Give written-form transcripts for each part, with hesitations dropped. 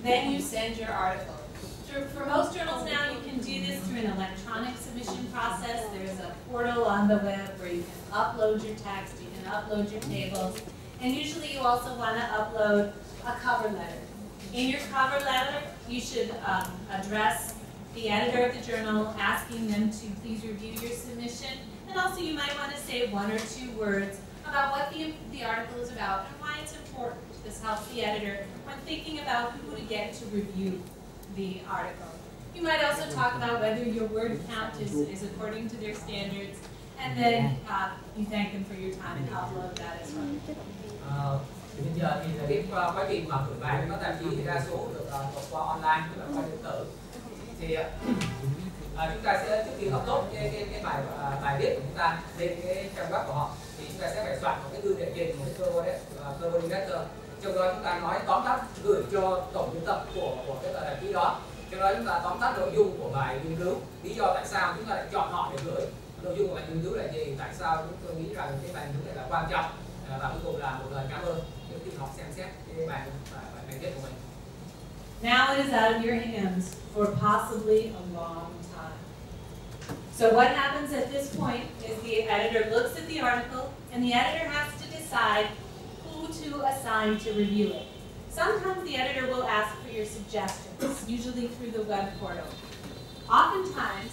Then you send your article. For most journals now, you can do this through an electronic submission process. There's a portal on the web where you can upload your text, you can upload your tables, and usually you also want to upload a cover letter. In your cover letter, you should address the editor of the journal, asking them to please review your submission, and also you might want to say 1 or 2 words about what the article is about and why it's important. This helps the editor when thinking about who to get to review the article. You might also talk about whether your word count is according to their standards, and then you thank them for your time and upload that as well. Bây giờ thì cái quá trình mà gửi bài cho tạp chí thì đa số được qua online, tức là qua điện tử. Thì chúng ta sẽ trước khi upload cái bài viết của chúng ta lên cái trang web của họ, thì chúng ta sẽ phải soạn một cái thư đệ trình, một cái cơ quan letter. Trong đó chúng ta nói tóm tắt gửi cho tổng biên tập của cái tạp chí đó. Trong đó chúng ta tóm tắt nội dung của bài nghiên cứu, lý do tại sao chúng ta lại chọn họ để gửi, nội dung của bài nghiên cứu là gì, tại sao chúng tôi nghĩ rằng cái bài nghiên cứu này là quan trọng, và cuối cùng là một lời cảm ơn khi họ xem xét cái bài viết của mình. Now it is out of your hands for possibly a long time. So what happens at this point is the editor looks at the article, and the editor has to decide who to assign to review it. Sometimes the editor will ask for your suggestions, usually through the web portal. Oftentimes,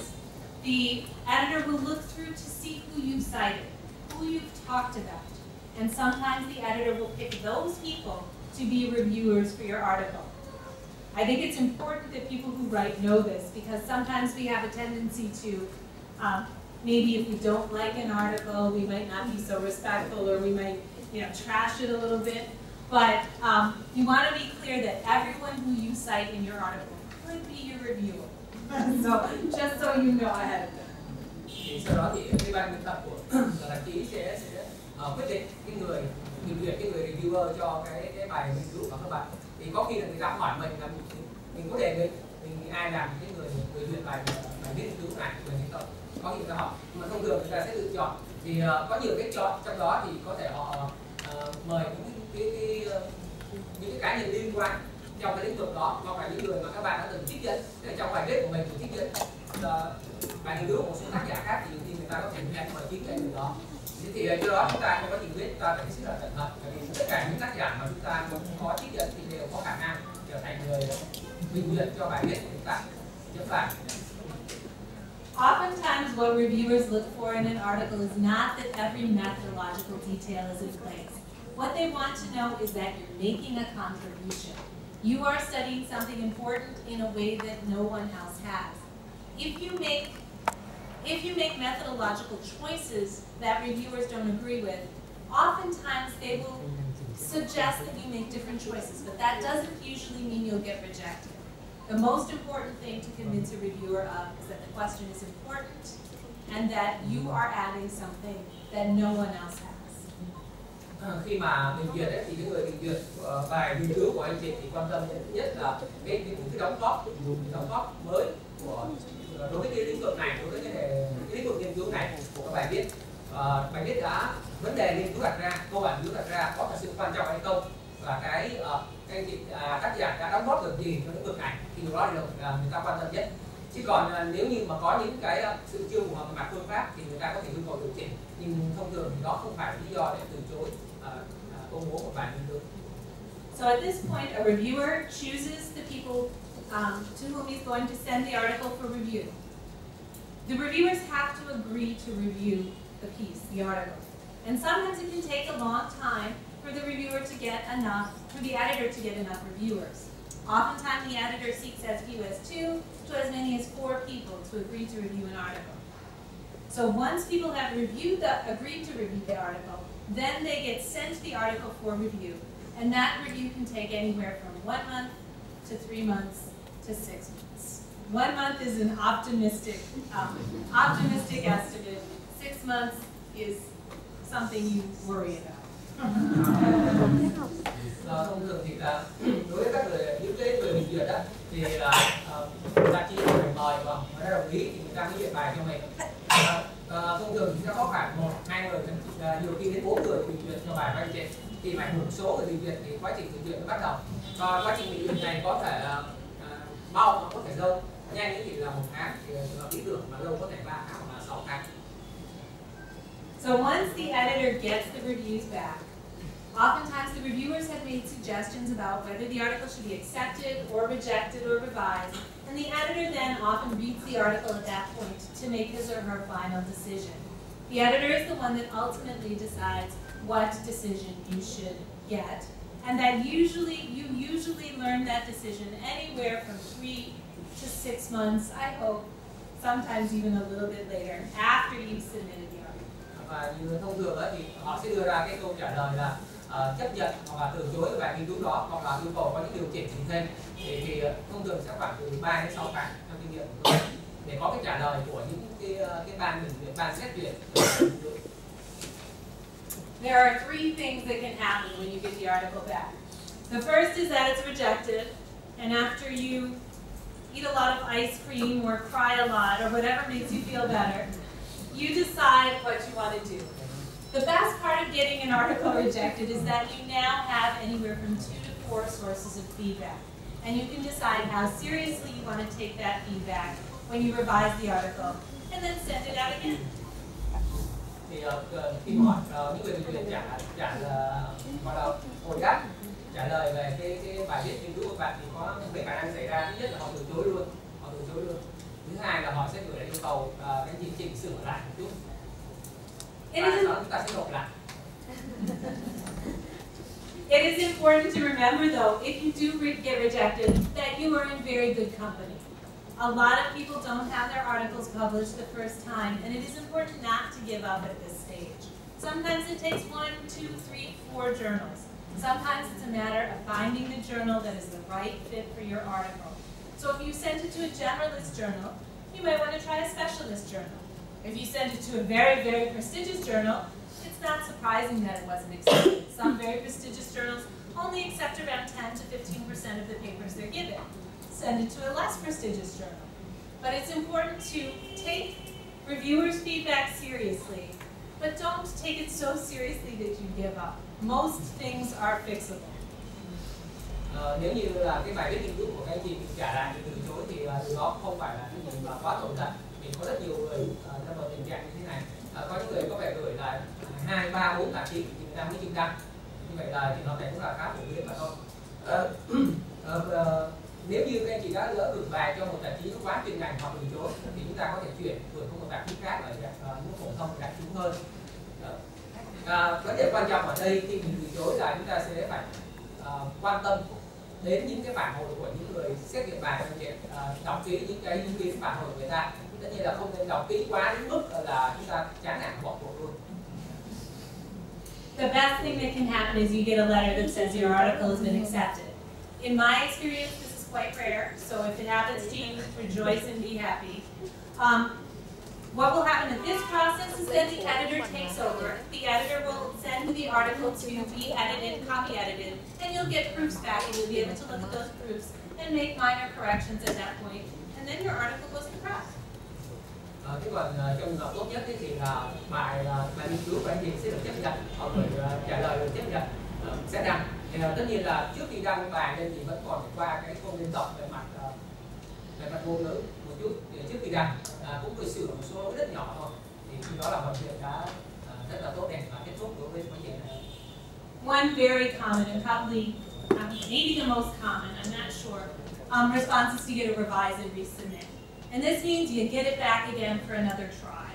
the editor will look through to see who you've cited, who you've talked about, and sometimes the editor will pick those people to be reviewers for your article. I think it's important that people who write know this, because sometimes we have a tendency to, maybe if we don't like an article, we might not be so respectful, or we might, trash it a little bit. But you want to be clear that everyone who you cite in your article could be your reviewer. So just so you know ahead of time. Thì sau đó thì cái ban biên tập của tạp chí sẽ quyết định cái người reviewer cho cái bài nghiên cứu của các bạn. Thì có khi là người ta hỏi mình là mình có đề nghị mình ai làm cái người duyệt bài viết nghiên cứu này mình hay không, có khi người ta hỏi, mà thông thường người ta sẽ tự chọn. Thì có nhiều cái chọn, trong đó thì có thể họ mời những cái cá nhân liên quan trong cái lĩnh vực đó, hoặc là những người mà các bạn đã từng trích dẫn để trong bài viết của mình trích dẫn bài nghiên cứu của một số tác giả khác, thì người ta có thể nhận mời chính cái người đó. Thì do đó chúng ta trong quá trình viết chúng ta phải rất là cẩn thận, bởi vì tất cả những tác giả mà chúng ta có trích dẫn thì đều có khả năng trở thành người bình duyệt cho bài viết của chúng ta. Oftentimes what reviewers look for in an article is not that every methodological detail is in place. What they want to know is that you're making a contribution. You are studying something important in a way that no one else has. If you make methodological choices that reviewers don't agree with, oftentimes they will suggest that you make different choices, but that doesn't usually mean you'll get rejected. The most important thing to convince a reviewer of is that the question is important and that you are adding something that no one else has. Khi mà bình duyệt thì những người bình duyệt bài nghiên cứu của anh chị thì quan tâm nhất là cái đóng góp mới của đối với cái lĩnh vực này, đối với cái lĩnh vực nghiên cứu này của bài viết. Bài viết đã vấn đề nghiên cứu đặt ra, câu hỏi nghiên cứu đặt ra có thật sự quan trọng hay không, và cái tác giả đã đóng góp được gì cho lĩnh vực này, thì điều đó là người ta quan tâm nhất. Chứ còn nếu như mà có những cái sự chưa phù hợp về mặt phương pháp thì người ta có thể yêu cầu điều chỉnh, nhưng thông thường thì đó không phải là lý do để từ chối công bố một bài nghiên cứu. So at this point, a reviewer chooses the people to whom he's going to send the article for review. The reviewers have to agree to review the piece, the article. And sometimes it can take a long time for the reviewer to get enough, for the editor to get enough reviewers. Oftentimes the editor seeks as few as 2 to as many as 4 people to agree to review an article. So once people have agreed to review the article, then they get sent the article for review. And that review can take anywhere from 1 month to 3 months to 6 months. 1 month is an optimistic estimate. 6 months is something you worry about. Thông thường thì là đối với những người bình duyệt đó thì là tạp chí phải mời và người ta đồng ý thì người ta mới duyệt bài cho mình. Thông thường thì sẽ có khoảng 1-2 người, nhiều khi đến 4 người bình duyệt cho bài của anh chị. Thì phải ảnh hưởng số người bình duyệt thì quá trình bình duyệt nó bắt đầu. Và quá trình bình duyệt này có thể là mau mà có thể lâu, nhanh thì là 1 tháng, thì lý tưởng mà lâu có thể 3 tháng hoặc là 6 tháng. So once the editor gets the reviews back, oftentimes the reviewers have made suggestions about whether the article should be accepted or rejected or revised, and the editor then often reads the article at that point to make his or her final decision. The editor is the one that ultimately decides what decision you should get, and that you usually learn that decision anywhere from 3 to 6 months, I hope, sometimes even a little bit later, after you've submitted the article. Và như thông thường đó thì họ sẽ đưa ra cái câu trả lời là chấp nhận hoặc là từ chối bài nghiên cứu đó, hoặc là yêu cầu có những điều chỉnh gì thêm. Thì thông thường sẽ khoảng từ 3 đến 6 tháng trong kinh nghiệm của tôi để có cái trả lời của những cái ban bình duyệt, ban xét duyệt. There are 3 things that can happen when you get the article back. The first is that it's rejected, and after you eat a lot of ice cream or cry a lot or whatever makes you feel better, you decide what you want to do. The best part of getting an article rejected is that you now have anywhere from 2 to 4 sources of feedback, and you can decide how seriously you want to take that feedback when you revise the article, and then send it out again. Thì khi hỏi những người bình duyệt hồi đáp trả lời về cái bài viết nghiên cứu của bạn thì có mấy khả năng xảy ra. Thứ nhất là họ từ chối luôn, Thứ hai là họ sẽ gửi lại yêu cầu cái chỉnh sửa lại một chút. Và sau đó chúng ta sẽ nộp lại. It is important to remember, though, if you do get rejected, that you are in very good company. A lot of people don't have their articles published the first time, and it is important not to give up at this stage. Sometimes it takes 1, 2, 3, 4 journals. Sometimes it's a matter of finding the journal that is the right fit for your article. So if you send it to a generalist journal, you might want to try a specialist journal. If you send it to a very, very prestigious journal, it's not surprising that it wasn't accepted. Some very prestigious journals only accept around 10 to 15% of the papers they're given. Send it to a less prestigious journal. But it's important to take reviewers' feedback seriously, but don't take it so seriously that you give up. Most things are fixable. Nếu như là cái bài viết nghiên cứu của các anh chị trả lại từ chối thì điều đó không phải là cái gì mà quá tồi tệ. Vì có rất nhiều người trong một tình trạng như thế này. Có những người có vẻ gửi lại 2, 3, 4 tạp chí thì người ta mới chịu đăng. Như vậy là thì nó này cũng là khá phổ biến mà thôi. Nếu như các anh chị đã lỡ gửi bài cho một tạp chí nó quá chuyên ngành hoặc từ chối thì chúng ta có thể chuyển gửi không một tạp chí khác ở những phổ thông đại chúng hơn. Vấn đề quan trọng ở đây khi mình từ chối là chúng ta sẽ phải quan tâm đến những cái phản hồi của những người xét duyệt bài, đọc kỹ những cái ý kiến phản hồi của người ta. Tất nhiên là không nên đọc kỹ quá đến mức là chúng ta chán nản bỏ cuộc luôn. The best thing that can happen is you get a letter that says your article has been accepted. In my experience, this is quite rare, so if it happens to you, rejoice and be happy. What will happen in this process is that the editor takes over. The editor will send the article to be edited, copy edited, and you'll get proofs back, and you'll be able to look at those proofs and make minor corrections at that point, and then your article goes to press. Thế còn trong trường hợp tốt nhất thì là bài nghiên cứu của anh chị sẽ được chấp nhận, hoặc trả lời được chấp nhận sẽ đăng. Thì tất nhiên là trước khi đăng bài lên thì vẫn còn phải qua cái khâu biên tập về mặt ngôn ngữ một chút. Thì trước khi đăng cũng phải sửa một số rất nhỏ thôi. Thì khi đó là mọi chuyện đã rất là tốt đẹp và kết thúc đối với quá trình này. One very common and probably maybe the most common, I'm not sure, response is to get a revise and resubmit. And this means you get it back again for another try.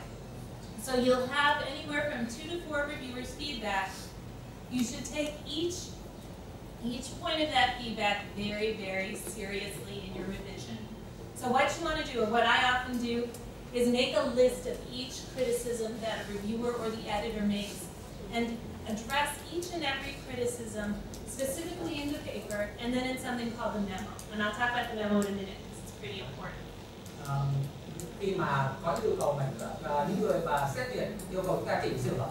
So you'll have anywhere from 2 to 4 reviewers' feedback. You should take each point of that feedback very, very seriously in your revision. So what you want to do, or what I often do, is make a list of each criticism that a reviewer or the editor makes and address each and every criticism specifically in the paper and then in something called the memo. And I'll talk about the memo in a minute because it's pretty important. Khi mà có yêu cầu những người mà xét duyệt yêu cầu chúng ta chỉnh sửa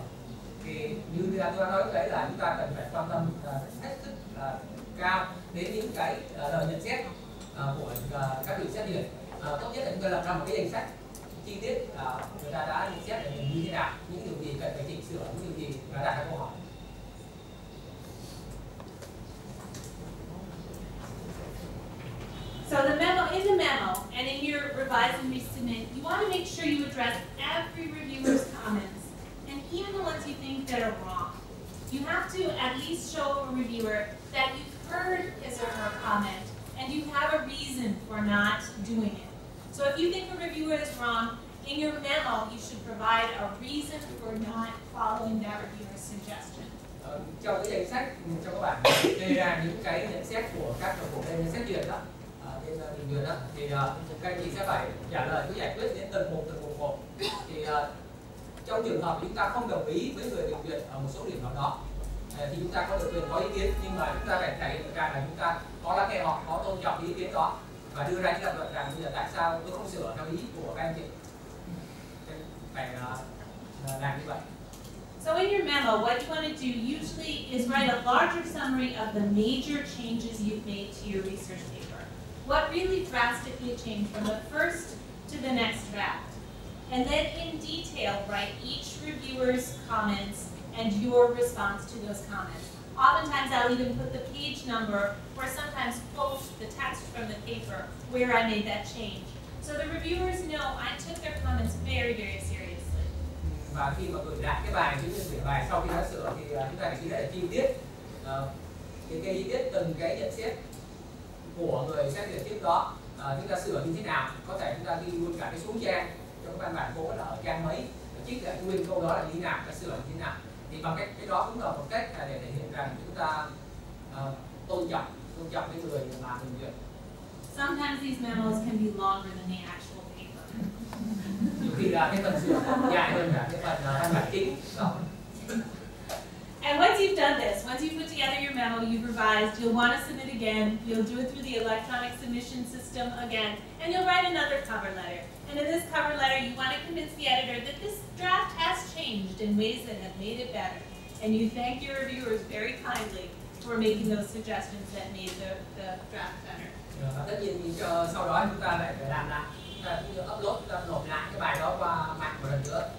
thì như tôi đã nói đấy là chúng ta cần phải quan tâm hết sức cao đến những cái lời nhận xét của các vị xét duyệt. Tốt nhất là chúng ta lập ra một cái danh sách chi tiết người ta đã nhận xét là như thế nào, những điều gì cần phải chỉnh sửa, những điều gì đặt ra câu hỏi. and in your revise and resubmit, you want to make sure you address every reviewer's comments, and even the ones you think that are wrong. You have to at least show a reviewer that you've heard his or her comment, and you have a reason for not doing it. So if you think a reviewer is wrong, in your memo, you should provide a reason for not following that reviewer's suggestion. Trong cái danh sách cho các bạn đề ra những cái nhận xét của các bên xét duyệt đó, bên bình duyệt đó, thì các anh chị sẽ phải trả lời cứ giải quyết đến từng một. Thì trong trường hợp chúng ta không đồng ý với người bình duyệt ở một số điểm nào đó, thì chúng ta có được quyền có ý kiến, nhưng mà chúng ta phải thể hiện rằng là chúng ta có lắng nghe họ, có tôn trọng ý kiến đó và đưa ra những lập luận rằng bây giờ tại sao tôi không sửa theo ý của các anh chị. Phải làm như vậy. So in your memo, what you want to do usually is write a larger summary of the major changes you've made to your research paper. What really drastically changed from the first to the next draft. And then in detail, write each reviewer's comments and your response to those comments. Oftentimes I'll even put the page number or sometimes quote the text from the paper where I made that change. So the reviewers know I took their comments very, very seriously. Và khi mà gửi lại cái bài chứng nhận gửi bài sau khi đã sửa thì chúng ta phải ghi lại chi tiết cái chi tiết từng cái nhận xét của người xét duyệt trước đó, chúng ta sửa như thế nào, có thể chúng ta ghi luôn cả cái số trang cho các văn bản cố là ở trang mấy, trích lại nguyên câu đó là như thế nào, ta sửa như thế nào. Thì bằng cái đó cũng là một cách để thể hiện rằng chúng ta tôn trọng cái người mà mình duyệt. Sometimes these memos can be longer than the actual paper. Nhiều khi là cái phần sửa dài hơn cả cái phần văn bản chính. And once you've done this, once you've put together your memo, you've revised, you'll want to submit again, you'll do it through the electronic submission system again, and you'll write another cover letter. And in this cover letter, you want to convince the editor that this draft has changed in ways that have made it better. And you thank your reviewers very kindly for making those suggestions that made the draft better. Và tất nhiên thì sau đó chúng ta lại phải làm lại, chúng ta cũng upload, chúng ta nộp lại cái bài đó qua mạng một lần nữa.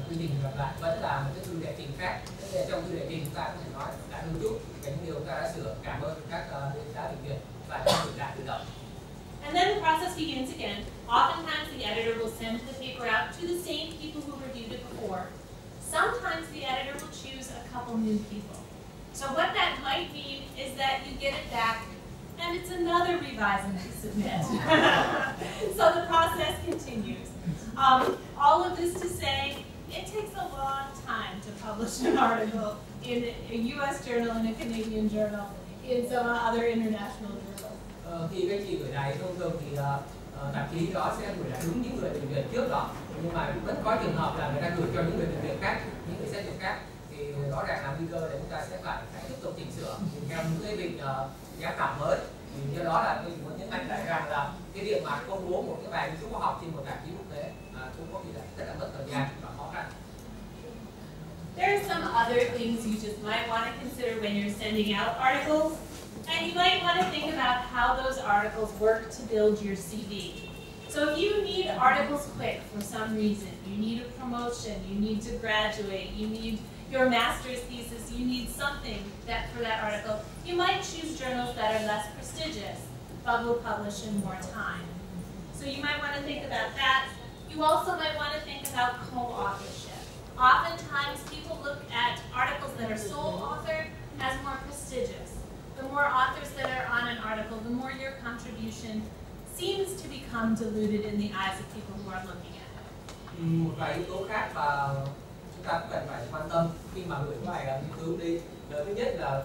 Quy trình lặp lại vẫn là một cái thư đệ trình khác. Thế trong thư đệ trình chúng ta có thể nói đã lưu trúc những điều chúng ta đã sửa, cảm ơn các bên đã bình duyệt và đã gửi lại tự động. And then the process begins again. Oftentimes the editor will send the paper out to the same people who reviewed it before. Sometimes the editor will choose a couple new people. So what that might mean is that you get it back and it's another revise and resubmit. So the process continues. All of this to say, it takes a long time to publish an article in a U.S. journal, in a Canadian journal, in some other international journals. Khi các chị gửi lại thông thường thì tạp chí đó sẽ gửi lại đúng những người bình duyệt trước đó, nhưng mà vẫn có trường hợp là người ta gửi cho những người bình duyệt khác, những người xét duyệt khác, thì rõ ràng là nguy cơ để chúng ta sẽ phải tiếp tục chỉnh sửa theo những cái việc giám khảo mới. Thì do đó là tôi muốn nhấn mạnh lại rằng là cái việc mà công bố một cái bài nghiên cứu khoa học trên một tạp chí quốc tế cũng có khi là rất là mất thời gian và khó khăn. There are some other things you just might want to consider when you're sending out articles, and you might want to think about how those articles work to build your CV. So if you need articles quick for some reason, you need a promotion, you need to graduate, you need your master's thesis, you need something for that article, you might choose journals that are less prestigious, but will publish in more time. So you might want to think about that. You also might want to think about co-authorship. Oftentimes people look at articles that are sole authored as more prestigious. The more authors that are on an article, the more your contribution seems to become diluted in the eyes of people who are looking at it. Một vài yếu tố khác và chúng ta cũng cần phải quan tâm khi mà gửi bài nghiên cứu đi. Thứ nhất là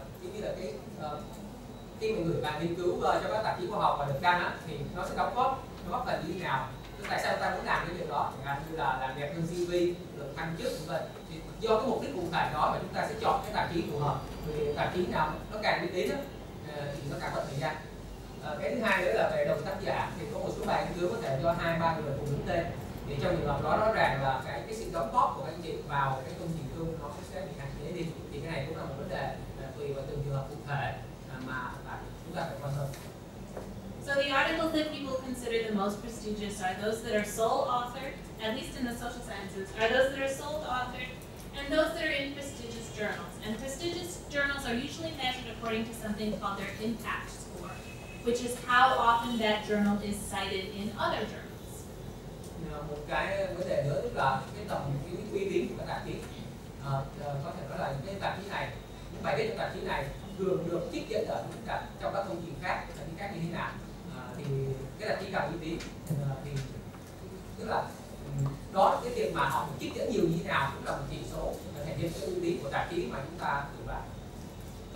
khi mình gửi bài nghiên cứu cho các tạp chí khoa học và được đăng thì nó sẽ đóng góp phần như thế nào? Tại sao ta muốn làm cái việc đó? Chẳng hạn như là làm đẹp hơn CV, được thăng chức v.v. Thì do cái mục đích cụ thể đó mà chúng ta sẽ chọn cái tạp chí phù hợp. Vì tạp chí nào nó càng uy tín thì nó càng mất thời gian. Cái thứ hai nữa là về đồng tác giả, thì có một số bài nghiên cứu có thể do 2-3 người cùng đứng tên. Thì trong trường hợp đó rõ ràng là cái sự đóng góp của các anh chị vào cái công trình chung nó sẽ bị hạn chế đi. Thì cái này cũng là một vấn đề tùy vào từng trường hợp cụ thể mà chúng ta phải quan tâm. So the articles that people consider the most prestigious are those that are sole authored, at least in the social sciences, are those that are sole authored, and those that are in prestigious journals. And prestigious journals are usually measured according to something called their impact score. which is how often that journal is cited in other journals. Một cái vấn đề nữa tức là cái tầm cái uy tín của các tạp chí. Có thể nói là cái tạp chí này, những bài viết trong tạp chí này thường được trích dẫn ở trong các công trình khác, tạp chí khác như thế nào, thì cái tạp chí càng uy tín thì tức là đó, cái việc mà họ trích dẫn nhiều như thế nào cũng là một chỉ số thể hiện cái uy tín của tạp chí mà chúng ta dựa vào.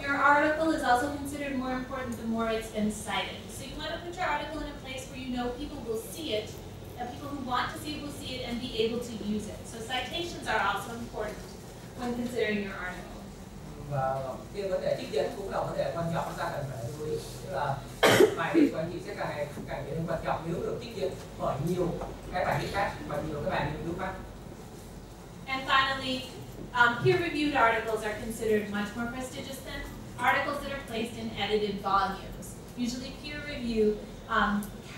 Your article is also considered more important the more it's been cited. So you want to put your article in a place where you know people will see it, and people who want to see it will see it and be able to use it. So citations are also important when considering your article. Và cái vấn đề trích dẫn cũng là vấn đề quan trọng, chúng ta cần phải lưu ý, tức là bài viết của anh chị sẽ càng trở nên quan trọng nếu được trích dẫn bởi nhiều cái bài viết khác và nhiều cái bài nghiên cứu khác. And finally, peer-reviewed articles are considered much more prestigious than articles that are placed in edited volumes. Usually peer review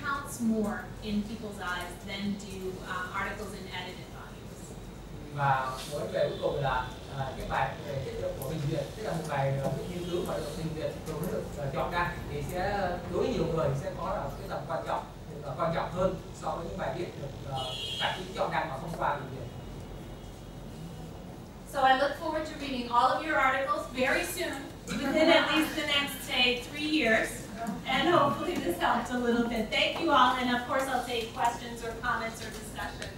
counts more in people's eyes than do articles in edited volumes. Và một vấn đề cuối cùng là cái bài về chất lượng của bình duyệt, tức là một bài nghiên cứu mà được bình duyệt rồi mới được chọn ra thì sẽ đối với nhiều người sẽ có là cái tầm quan trọng hơn so với những bài viết được tạp chí chọn ra mà không qua bình duyệt. So I look forward to reading all of your articles very soon, within at least the next, say, 3 years. And hopefully this helped a little bit. Thank you all, and of course I'll take questions or comments or discussion.